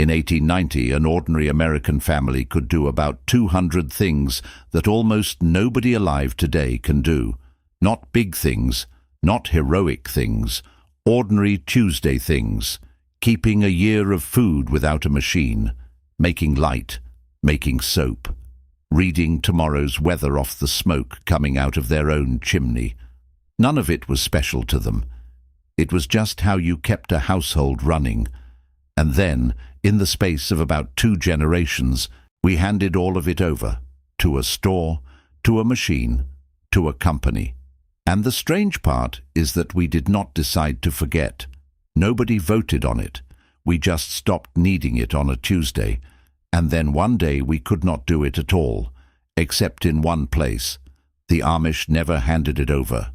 In 1890, an ordinary American family could do about 200 things that almost nobody alive today can do. Not big things, not heroic things, ordinary Tuesday things. Keeping a year of food without a machine, making light, making soap, reading tomorrow's weather off the smoke coming out of their own chimney. None of it was special to them. It was just how you kept a household running. And then, in the space of about 2 generations, we handed all of it over, to a store, to a machine, to a company. And the strange part is that we did not decide to forget. Nobody voted on it. We just stopped needing it on a Tuesday. And then one day we could not do it at all, except in one place. The Amish never handed it over.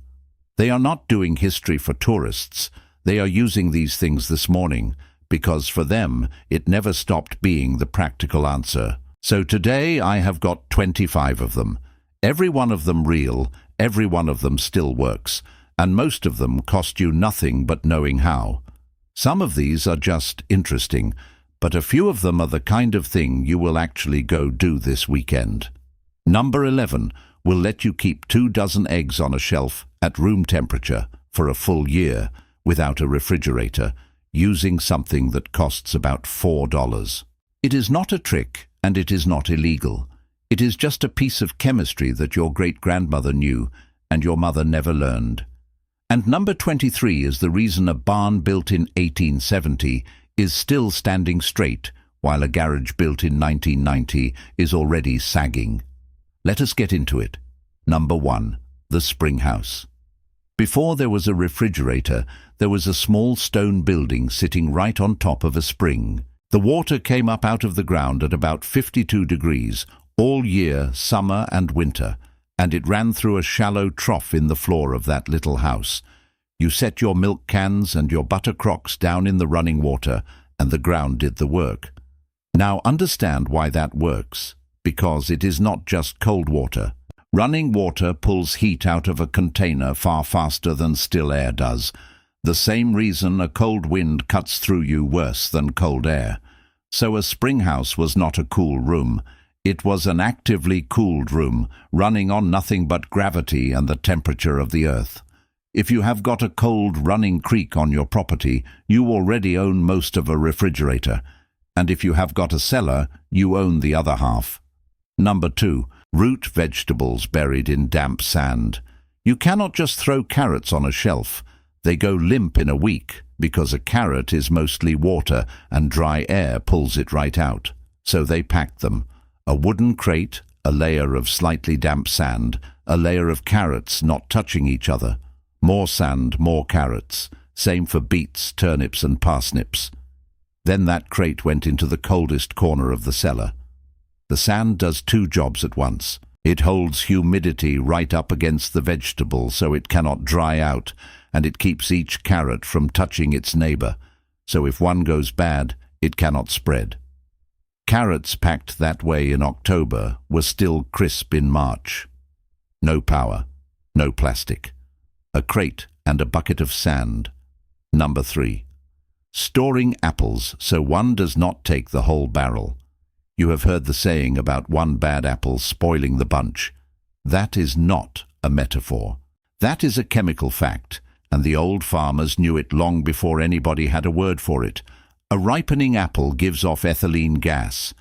They are not doing history for tourists. They are using these things this morning, because for them it never stopped being the practical answer. So today I have got 25 of them. Every one of them real, every one of them still works, and most of them cost you nothing but knowing how. Some of these are just interesting, but a few of them are the kind of thing you will actually go do this weekend. Number 11 will let you keep 2 dozen eggs on a shelf at room temperature for a full year without a refrigerator, using something that costs about $4. It is not a trick, and it is not illegal. It is just a piece of chemistry that your great-grandmother knew and your mother never learned. And number 23 is the reason a barn built in 1870 is still standing straight, while a garage built in 1990 is already sagging. Let us get into it. Number 1, the spring house. Before there was a refrigerator, there was a small stone building sitting right on top of a spring. The water came up out of the ground at about 52 degrees, all year, summer and winter, and it ran through a shallow trough in the floor of that little house. You set your milk cans and your butter crocks down in the running water, and the ground did the work. Now understand why that works, because it is not just cold water. Running water pulls heat out of a container far faster than still air does. The same reason a cold wind cuts through you worse than cold air. So a spring house was not a cool room. It was an actively cooled room, running on nothing but gravity and the temperature of the earth. If you have got a cold running creek on your property, you already own most of a refrigerator. And if you have got a cellar, you own the other half. Number 2, root vegetables buried in damp sand. You cannot just throw carrots on a shelf. They go limp in a week, because a carrot is mostly water and dry air pulls it right out. So they packed them. A wooden crate, a layer of slightly damp sand, a layer of carrots not touching each other. More sand, more carrots. Same for beets, turnips and parsnips. Then that crate went into the coldest corner of the cellar. The sand does 2 jobs at once. It holds humidity right up against the vegetable so it cannot dry out, and it keeps each carrot from touching its neighbor. So if one goes bad, it cannot spread. Carrots packed that way in October were still crisp in March. No power, no plastic. A crate and a bucket of sand. Number 3. Storing apples so one does not take the whole barrel. You have heard the saying about one bad apple spoiling the bunch. That is not a metaphor. That is a chemical fact, and the old farmers knew it long before anybody had a word for it. A ripening apple gives off ethylene gas.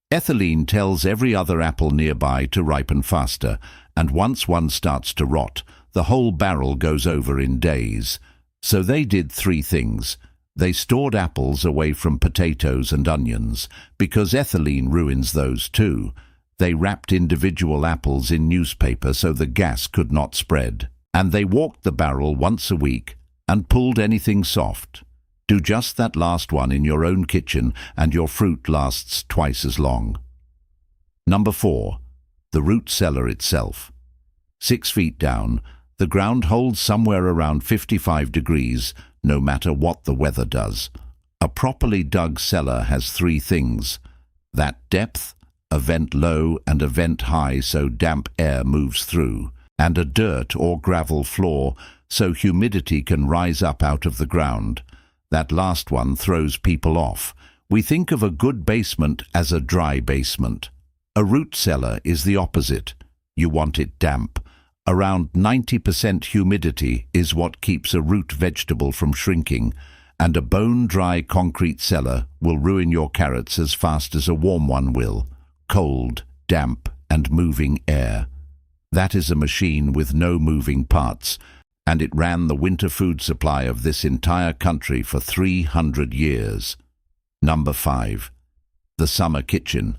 Ethylene tells every other apple nearby to ripen faster, and once one starts to rot, the whole barrel goes over in days. So they did 3 things. They stored apples away from potatoes and onions, because ethylene ruins those too. They wrapped individual apples in newspaper so the gas could not spread. And they walked the barrel once a week and pulled anything soft. Do just that last one in your own kitchen and your fruit lasts twice as long. Number 4. The root cellar itself. 6 feet down, the ground holds somewhere around 55 degrees, no matter what the weather does. A properly dug cellar has 3 things. That depth, a vent low and a vent high so damp air moves through, and a dirt or gravel floor so humidity can rise up out of the ground. That last one throws people off. We think of a good basement as a dry basement. A root cellar is the opposite. You want it damp. Around 90% humidity is what keeps a root vegetable from shrinking, and a bone-dry concrete cellar will ruin your carrots as fast as a warm one will. Cold, damp, and moving air. That is a machine with no moving parts, and it ran the winter food supply of this entire country for 300 years. Number 5. The summer kitchen.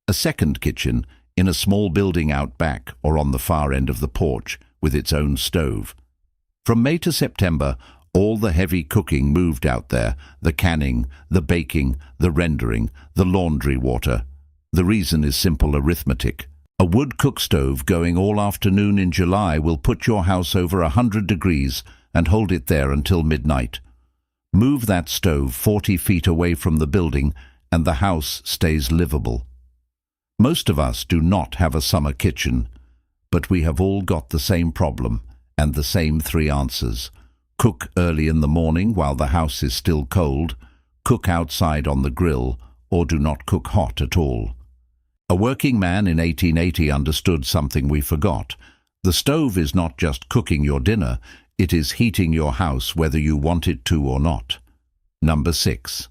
A second kitchen in a small building out back or on the far end of the porch with its own stove. From May to September, all the heavy cooking moved out there, the canning, the baking, the rendering, the laundry water. The reason is simple arithmetic. A wood cook stove going all afternoon in July will put your house over 100 degrees and hold it there until midnight. Move that stove 40 feet away from the building and the house stays livable. Most of us do not have a summer kitchen, but we have all got the same problem and the same 3 answers. Cook early in the morning while the house is still cold, cook outside on the grill, or do not cook hot at all. A working man in 1880 understood something we forgot. The stove is not just cooking your dinner, it is heating your house whether you want it to or not. Number 6.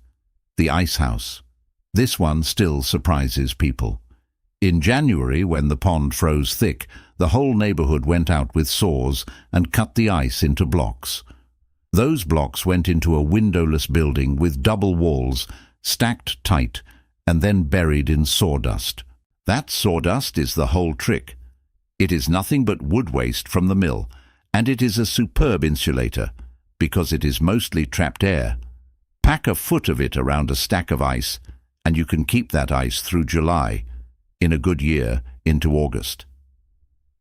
The ice house. This one still surprises people. In January, when the pond froze thick, the whole neighborhood went out with saws and cut the ice into blocks. Those blocks went into a windowless building with double walls, stacked tight, and then buried in sawdust. That sawdust is the whole trick. It is nothing but wood waste from the mill, and it is a superb insulator, because it is mostly trapped air. Pack a foot of it around a stack of ice, and you can keep that ice through July, in a good year, into August.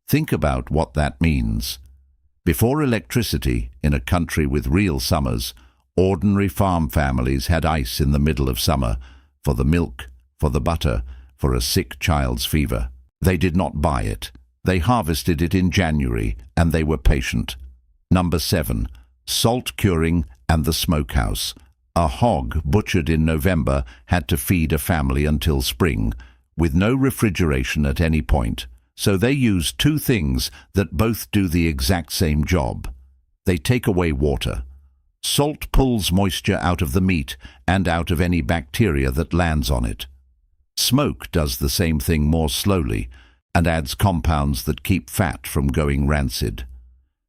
Think about what that means. Before electricity, in a country with real summers, ordinary farm families had ice in the middle of summer, for the milk, for the butter, for a sick child's fever. They did not buy it. They harvested it in January, and they were patient. Number 7. Salt curing and the smokehouse. A hog butchered in November had to feed a family until spring, with no refrigeration at any point. So they use 2 things that both do the exact same job. They take away water. Salt pulls moisture out of the meat and out of any bacteria that lands on it. Smoke does the same thing more slowly and adds compounds that keep fat from going rancid.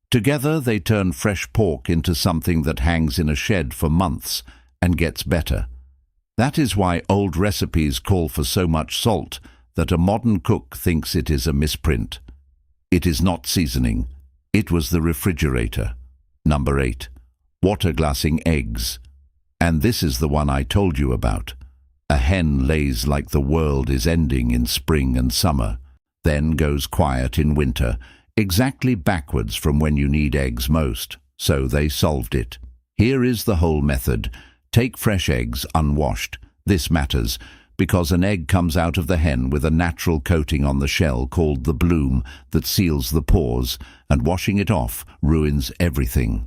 Together they turn fresh pork into something that hangs in a shed for months and gets better. That is why old recipes call for so much salt that a modern cook thinks it is a misprint. It is not seasoning. It was the refrigerator. Number 8. Water glassing eggs. And this is the one I told you about. A hen lays like the world is ending in spring and summer, then goes quiet in winter, exactly backwards from when you need eggs most. So they solved it. Here is the whole method. Take fresh eggs unwashed. This matters because an egg comes out of the hen with a natural coating on the shell called the bloom that seals the pores, and washing it off ruins everything.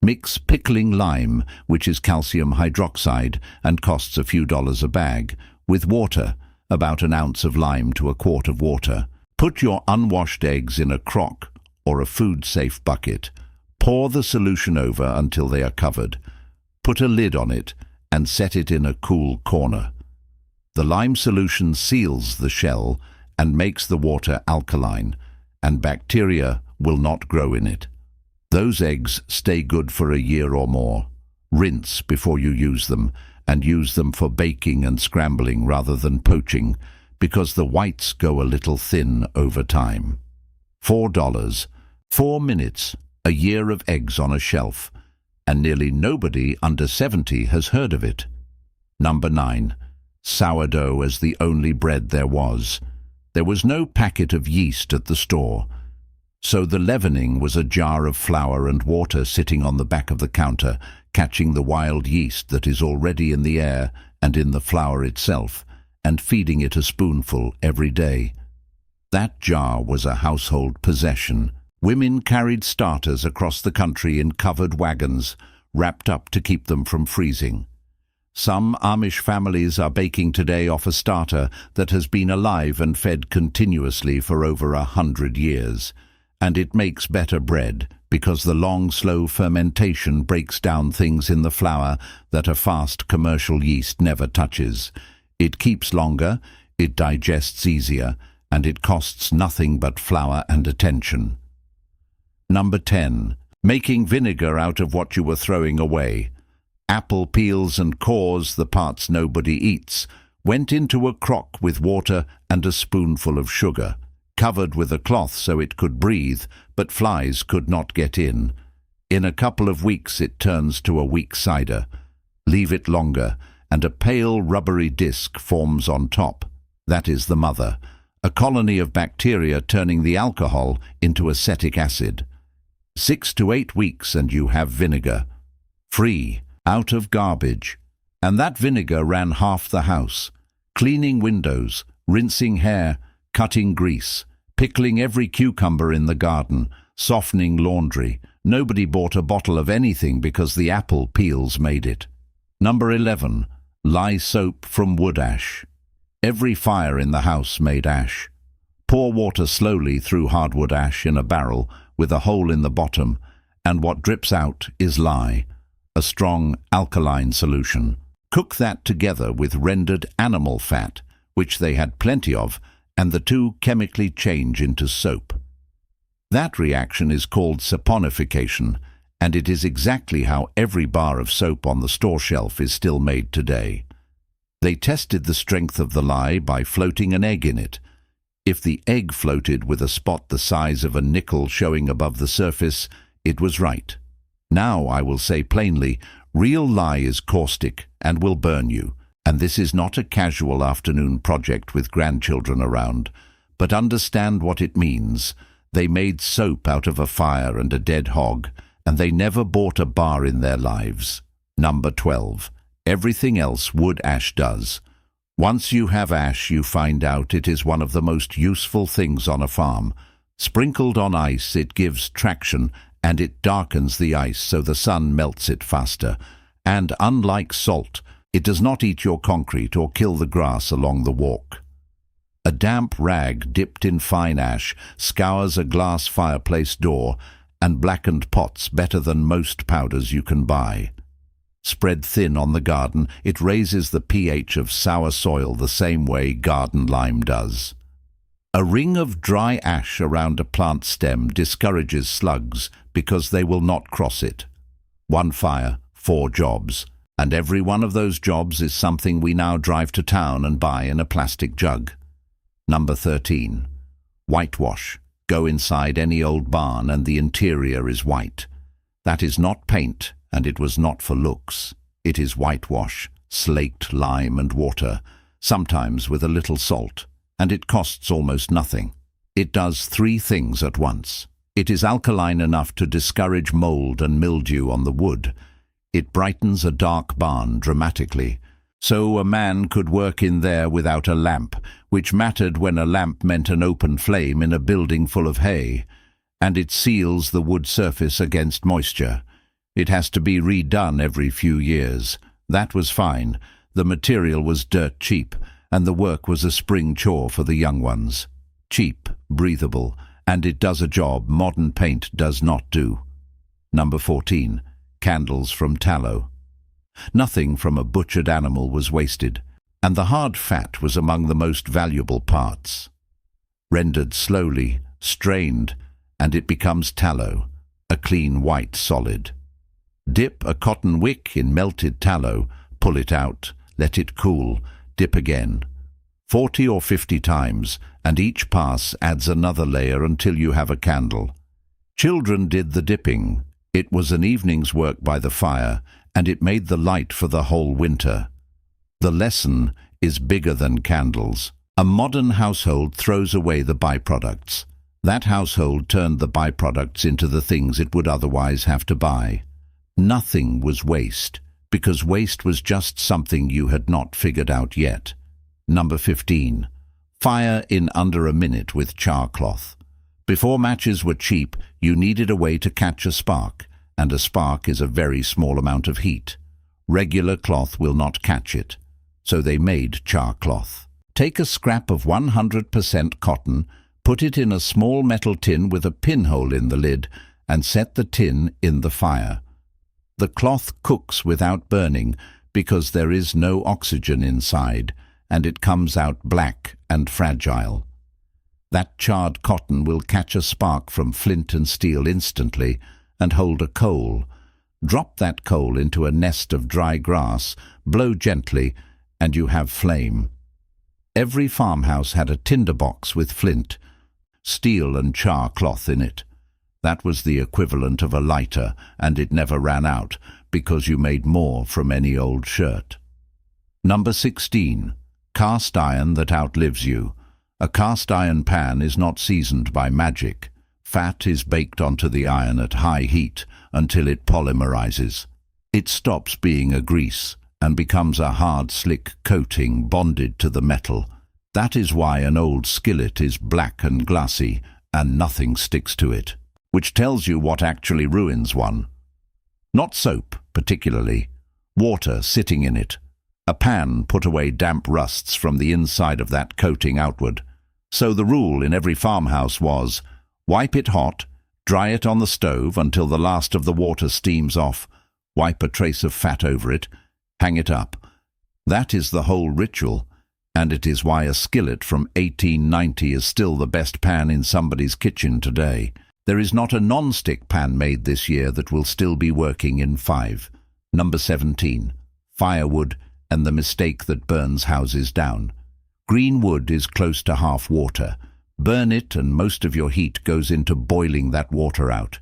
Mix pickling lime, which is calcium hydroxide and costs a few dollars a bag, with water, about an ounce of lime to a quart of water. Put your unwashed eggs in a crock or a food-safe bucket. Pour the solution over until they are covered. Put a lid on it and set it in a cool corner. The lime solution seals the shell and makes the water alkaline, and bacteria will not grow in it. Those eggs stay good for a year or more. Rinse before you use them, and use them for baking and scrambling rather than poaching, because the whites go a little thin over time. $4. 4 minutes, a year of eggs on a shelf, and nearly nobody under 70 has heard of it. Number 9. Sourdough as the only bread there was. There was no packet of yeast at the store, so the leavening was a jar of flour and water sitting on the back of the counter, catching the wild yeast that is already in the air and in the flour itself, and feeding it a spoonful every day. That jar was a household possession. Women carried starters across the country in covered wagons, wrapped up to keep them from freezing. Some Amish families are baking today off a starter that has been alive and fed continuously for over 100 years. And it makes better bread because the long, slow fermentation breaks down things in the flour that a fast commercial yeast never touches. It keeps longer, it digests easier, and it costs nothing but flour and attention. Number 10. Making vinegar out of what you were throwing away. Apple peels and cores, the parts nobody eats, went into a crock with water and a spoonful of sugar, covered with a cloth so it could breathe, but flies could not get in. In a couple of weeks it turns to a weak cider. Leave it longer, and a pale rubbery disc forms on top. That is the mother, a colony of bacteria turning the alcohol into acetic acid. 6 to 8 weeks and you have vinegar. Free, out of garbage. And that vinegar ran half the house, cleaning windows, rinsing hair, cutting grease, pickling every cucumber in the garden, softening laundry. Nobody bought a bottle of anything because the apple peels made it. Number 11. Lye soap from wood ash. Every fire in the house made ash. Pour water slowly through hardwood ash in a barrel with a hole in the bottom, and what drips out is lye, a strong alkaline solution. Cook that together with rendered animal fat, which they had plenty of, and the two chemically change into soap. That reaction is called saponification, and it is exactly how every bar of soap on the store shelf is still made today. They tested the strength of the lye by floating an egg in it. If the egg floated with a spot the size of a nickel showing above the surface, it was right. Now I will say plainly, real lye is caustic and will burn you, and this is not a casual afternoon project with grandchildren around, but understand what it means. They made soap out of a fire and a dead hog, and they never bought a bar in their lives. Number 12. Everything else wood ash does. Once you have ash, you find out it is one of the most useful things on a farm. Sprinkled on ice, it gives traction, and it darkens the ice so the sun melts it faster. And unlike salt, it does not eat your concrete or kill the grass along the walk. A damp rag dipped in fine ash scours a glass fireplace door and blackened pots better than most powders you can buy. Spread thin on the garden, it raises the pH of sour soil the same way garden lime does. A ring of dry ash around a plant stem discourages slugs because they will not cross it. 1 fire, 4 jobs, and every one of those jobs is something we now drive to town and buy in a plastic jug. Number 13. Whitewash. Go inside any old barn and the interior is white. That is not paint, and it was not for looks. It is whitewash, slaked lime and water, sometimes with a little salt, and it costs almost nothing. It does 3 things at once. It is alkaline enough to discourage mold and mildew on the wood. It brightens a dark barn dramatically, so a man could work in there without a lamp, which mattered when a lamp meant an open flame in a building full of hay, and it seals the wood surface against moisture. It has to be redone every few years. That was fine. The material was dirt cheap, and the work was a spring chore for the young ones. Cheap, breathable, and it does a job modern paint does not do. Number 14. Candles from tallow. Nothing from a butchered animal was wasted, and the hard fat was among the most valuable parts. Rendered slowly, strained, and it becomes tallow, a clean white solid. Dip a cotton wick in melted tallow, pull it out, let it cool, dip again. 40 or 50 times, and each pass adds another layer until you have a candle. Children did the dipping. It was an evening's work by the fire, and it made the light for the whole winter. The lesson is bigger than candles. A modern household throws away the byproducts. That household turned the byproducts into the things it would otherwise have to buy. Nothing was waste, because waste was just something you had not figured out yet. Number 15. Fire in under a minute with char cloth. Before matches were cheap, you needed a way to catch a spark, and a spark is a very small amount of heat. Regular cloth will not catch it, so they made char cloth. Take a scrap of 100% cotton, put it in a small metal tin with a pinhole in the lid, and set the tin in the fire. The cloth cooks without burning because there is no oxygen inside, and it comes out black and fragile. That charred cotton will catch a spark from flint and steel instantly and hold a coal. Drop that coal into a nest of dry grass, blow gently, and you have flame. Every farmhouse had a tinder box with flint, steel and char cloth in it. That was the equivalent of a lighter, and it never ran out, because you made more from any old shirt. Number 16. Cast iron that outlives you. A cast iron pan is not seasoned by magic. Fat is baked onto the iron at high heat until it polymerizes. It stops being a grease and becomes a hard, slick coating bonded to the metal. That is why an old skillet is black and glassy and nothing sticks to it, which tells you what actually ruins one. Not soap, particularly. Water sitting in it. A pan put away damp rusts from the inside of that coating outward. So the rule in every farmhouse was, wipe it hot, dry it on the stove until the last of the water steams off, wipe a trace of fat over it, hang it up. That is the whole ritual, and it is why a skillet from 1890 is still the best pan in somebody's kitchen today. There is not a non-stick pan made this year that will still be working in 5. Number 17. Firewood and the mistake that burns houses down. Green wood is close to half water. Burn it and most of your heat goes into boiling that water out.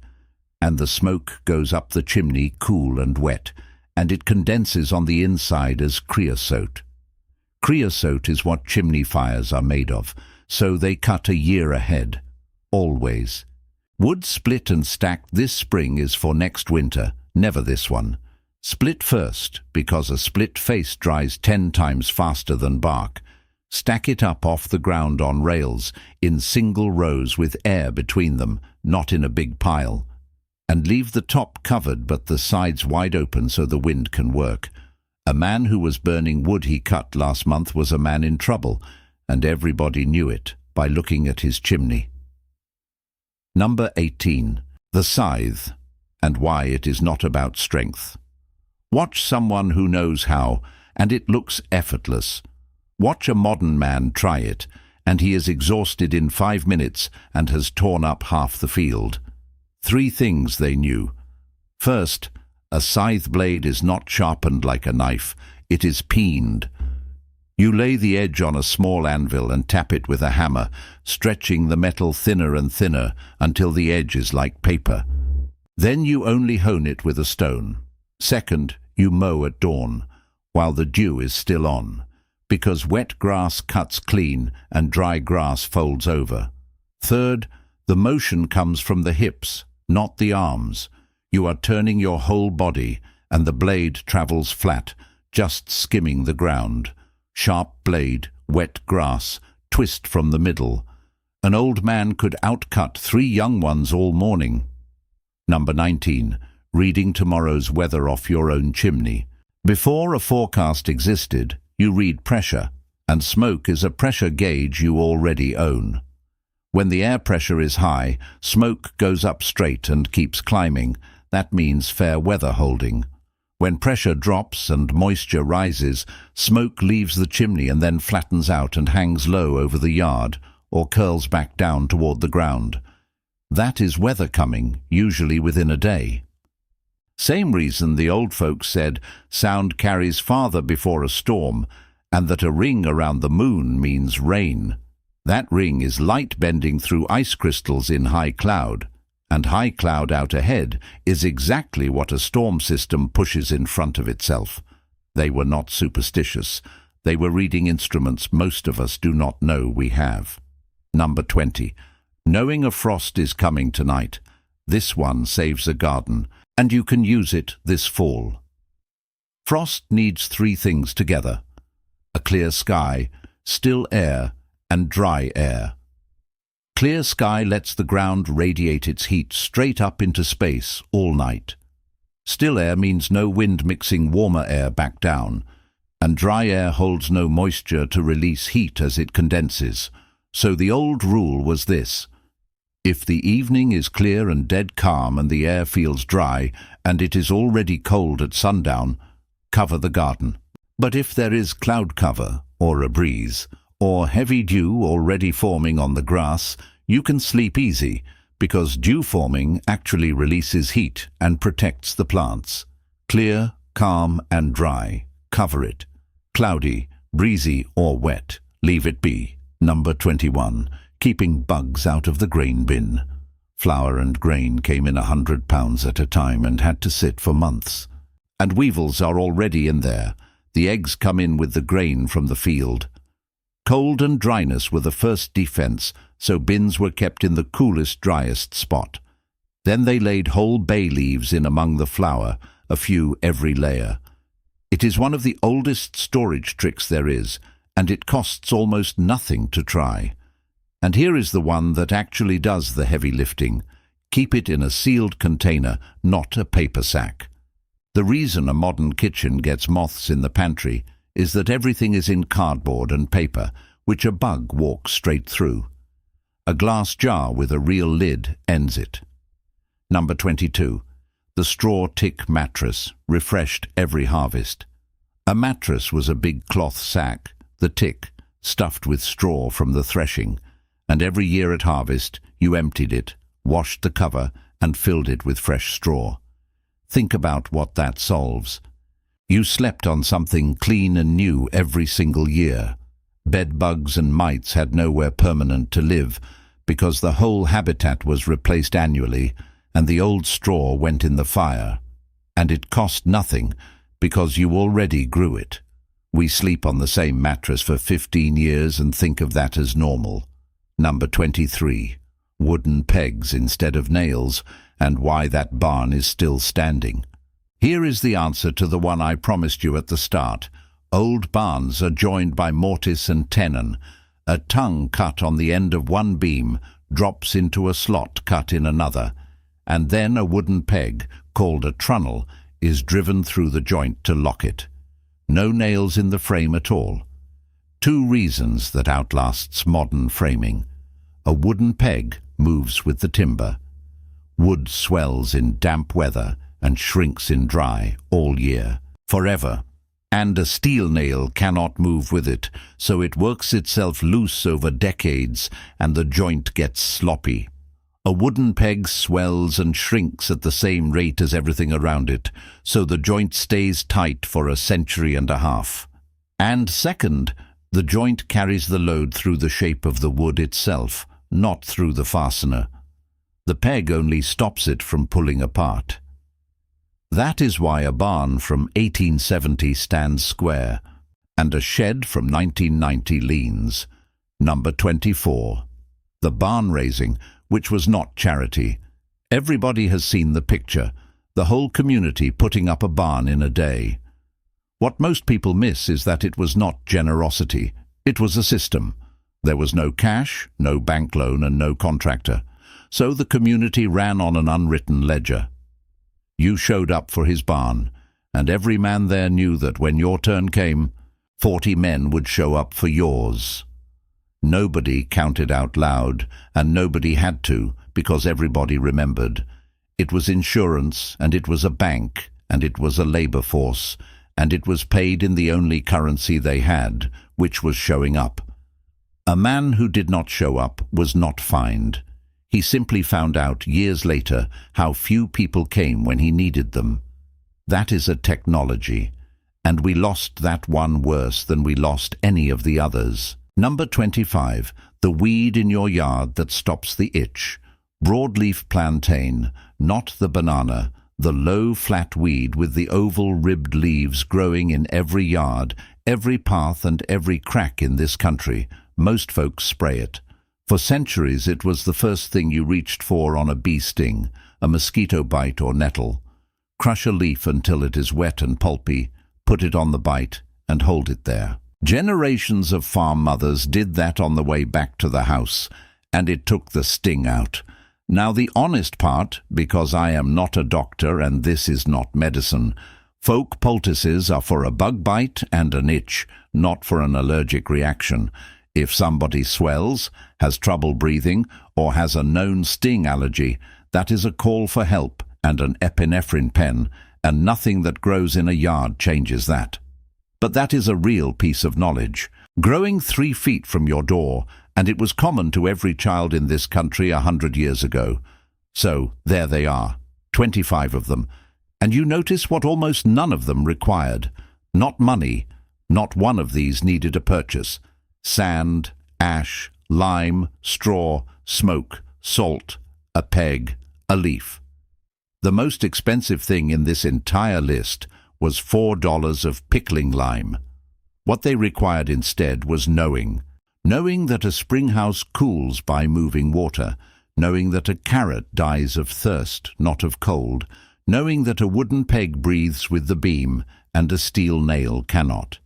And the smoke goes up the chimney cool and wet, and it condenses on the inside as creosote. Creosote is what chimney fires are made of, so they cut a year ahead. Always. Wood split and stacked this spring is for next winter, never this one. Split first, because a split face dries 10 times faster than bark. Stack it up off the ground on rails, in single rows with air between them, not in a big pile. And leave the top covered but the sides wide open so the wind can work. A man who was burning wood he cut last month was a man in trouble, and everybody knew it by looking at his chimney. Number 18. The scythe, and why it is not about strength. Watch someone who knows how, and it looks effortless. Watch a modern man try it, and he is exhausted in 5 minutes and has torn up half the field. 3 things they knew. First, a scythe blade is not sharpened like a knife, it is peened. You lay the edge on a small anvil and tap it with a hammer, stretching the metal thinner and thinner until the edge is like paper. Then you only hone it with a stone. Second, you mow at dawn, while the dew is still on, because wet grass cuts clean and dry grass folds over. Third, the motion comes from the hips, not the arms. You are turning your whole body, and the blade travels flat, just skimming the ground. Sharp blade, wet grass, twist from the middle. An old man could outcut 3 young ones all morning. Number 19. Reading tomorrow's weather off your own chimney. Before a forecast existed, you read pressure, and smoke is a pressure gauge you already own. When the air pressure is high, smoke goes up straight and keeps climbing. That means fair weather holding. When pressure drops and moisture rises, smoke leaves the chimney and then flattens out and hangs low over the yard or curls back down toward the ground. That is weather coming, usually within a day. Same reason the old folks said sound carries farther before a storm, and that a ring around the moon means rain. That ring is light bending through ice crystals in high cloud, and high cloud out ahead is exactly what a storm system pushes in front of itself. They were not superstitious. They were reading instruments most of us do not know we have. Number 20. Knowing a frost is coming tonight. This one saves a garden, and you can use it this fall. Frost needs 3 things together: a clear sky, still air, and dry air. Clear sky lets the ground radiate its heat straight up into space all night. Still air means no wind mixing warmer air back down, and dry air holds no moisture to release heat as it condenses. So the old rule was this: if the evening is clear and dead calm and the air feels dry and it is already cold at sundown, cover the garden. But if there is cloud cover, or a breeze, or heavy dew already forming on the grass, you can sleep easy, because dew forming actually releases heat and protects the plants. Clear, calm and dry, cover it. Cloudy, breezy or wet, leave it be. Number 21. Keeping bugs out of the grain bin. Flour and grain came in 100 pounds at a time and had to sit for months. And weevils are already in there. The eggs come in with the grain from the field. Cold and dryness were the first defense, so bins were kept in the coolest, driest spot. Then they laid whole bay leaves in among the flour, a few every layer. It is one of the oldest storage tricks there is, and it costs almost nothing to try. And here is the one that actually does the heavy lifting. Keep it in a sealed container, not a paper sack. The reason a modern kitchen gets moths in the pantry is that everything is in cardboard and paper, which a bug walks straight through. A glass jar with a real lid ends it. Number 22. The straw tick mattress, refreshed every harvest. A mattress was a big cloth sack, the tick, stuffed with straw from the threshing, and every year at harvest you emptied it, washed the cover, and filled it with fresh straw. Think about what that solves. You slept on something clean and new every single year. Bed bugs and mites had nowhere permanent to live, because the whole habitat was replaced annually, and the old straw went in the fire. And it cost nothing, because you already grew it. We sleep on the same mattress for 15 years and think of that as normal. Number 23. Wooden pegs instead of nails, and why that barn is still standing. Here is the answer to the one I promised you at the start. Old barns are joined by mortise and tenon. A tongue cut on the end of one beam drops into a slot cut in another, and then a wooden peg, called a trunnel, is driven through the joint to lock it. No nails in the frame at all. Two reasons that outlasts modern framing. A wooden peg moves with the timber. Wood swells in damp weather and shrinks in dry all year, forever. And a steel nail cannot move with it, so it works itself loose over decades and the joint gets sloppy. A wooden peg swells and shrinks at the same rate as everything around it, so the joint stays tight for a century and a half. And second, the joint carries the load through the shape of the wood itself, not through the fastener. The peg only stops it from pulling apart. That is why a barn from 1870 stands square, and a shed from 1990 leans. Number 24. The barn raising, which was not charity. Everybody has seen the picture, the whole community putting up a barn in a day. What most people miss is that it was not generosity, it was a system. There was no cash, no bank loan and no contractor, so the community ran on an unwritten ledger. You showed up for his barn, and every man there knew that when your turn came, 40 men would show up for yours. Nobody counted out loud, and nobody had to, because everybody remembered. It was insurance, and it was a bank, and it was a labor force, and it was paid in the only currency they had, which was showing up. A man who did not show up was not fined. He simply found out years later how few people came when he needed them. That is a technology, and we lost that one worse than we lost any of the others. Number 25. The weed in your yard that stops the itch. Broadleaf plantain, not the banana, the low flat weed with the oval ribbed leaves growing in every yard, every path and every crack in this country. Most folks spray it. For centuries it was the first thing you reached for on a bee sting, a mosquito bite or nettle. Crush a leaf until it is wet and pulpy, put it on the bite, and hold it there. Generations of farm mothers did that on the way back to the house, and it took the sting out. Now the honest part, because I am not a doctor and this is not medicine, folk poultices are for a bug bite and an itch, not for an allergic reaction. If somebody swells, has trouble breathing, or has a known sting allergy, that is a call for help and an epinephrine pen, and nothing that grows in a yard changes that. But that is a real piece of knowledge. Growing 3 feet from your door, and it was common to every child in this country 100 years ago. So there they are, 25 of them, and you notice what almost none of them required. Not money, not one of these needed a purchase. Sand, ash, lime, straw, smoke, salt, a peg, a leaf. The most expensive thing in this entire list was $4 of pickling lime. What they required instead was knowing that a spring house cools by moving water, knowing that a carrot dies of thirst, not of cold, knowing that a wooden peg breathes with the beam and a steel nail cannot.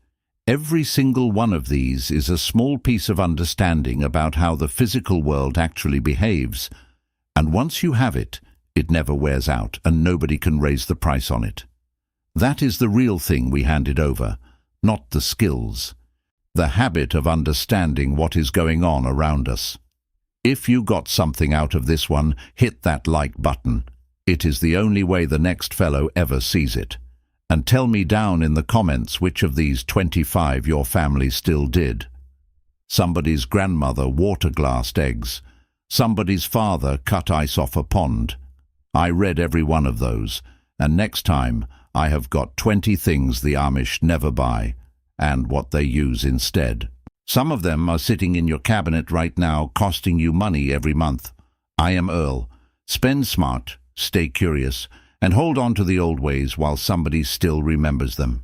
Every single one of these is a small piece of understanding about how the physical world actually behaves, and once you have it, it never wears out and nobody can raise the price on it. That is the real thing we handed over, not the skills. The habit of understanding what is going on around us. If you got something out of this one, hit that like button. It is the only way the next fellow ever sees it. And tell me down in the comments which of these 25 your family still did. Somebody's grandmother water-glassed eggs. Somebody's father cut ice off a pond. I read every one of those, and next time I have got 20 things the Amish never buy, and what they use instead. Some of them are sitting in your cabinet right now, costing you money every month. I am Earl. Spend smart, stay curious, and hold on to the old ways while somebody still remembers them.